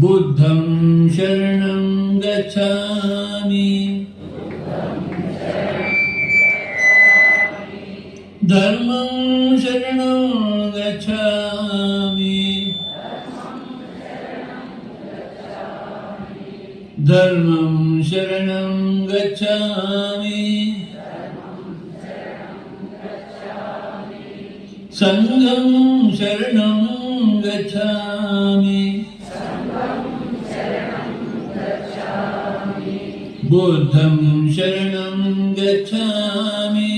बुद्धं शरणं गच्छामि धर्मं शरणं गच्छामि धर्मं शरणं गच्छामि संघं शरणं गच्छामि बुद्धं शरणं गच्छामि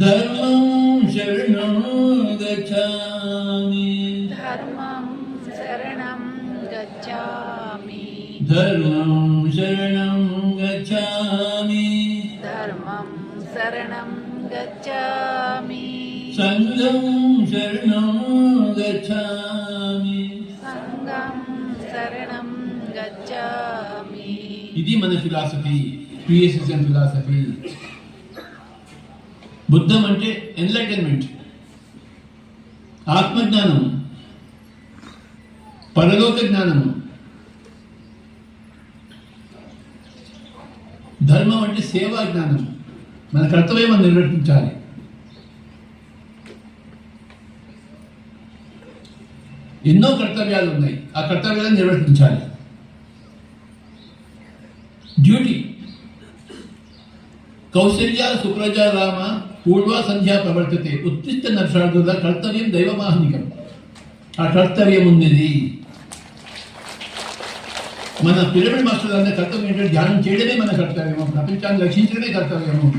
धर्मं शरणं गच्छामि धर्मं शरणं गच्छामि धर्मं शरणं गच्छामि धर्मं शरणं गच्छामि संघं शरणं गच्छामि संघं शरणं गच्छामि ఇది మన ఫిలాసఫీ పిఎస్ఎస్ఎన్ ఫిలాసఫీ. బుద్ధం అంటే ఎన్లైటన్మెంట్, ఆత్మజ్ఞానం, పరలోక జ్ఞానము. ధర్మం అంటే సేవా జ్ఞానం, మన కర్తవ్యం మనం నిర్వర్తించాలి. ఎన్నో కర్తవ్యాలు ఉన్నాయి, ఆ కర్తవ్యాలను నిర్వర్తించాలి. డ్యూటీ. కౌశల్య సుప్రజా రామ పూర్వ సంధ్యా ప్రవర్తతే ఉత్తిష్ట నక్షార్థుల కర్తవ్యం దైవమాహనికం. ఆ కర్తవ్యం ఉన్నది. మన పిరమిడ్ మాస్టర్ అనే కర్తవ్యం ఏంటంటే ధ్యానం చేయడమే మన కర్తవ్యము, ప్రపంచాన్ని రక్షించడమే కర్తవ్యము.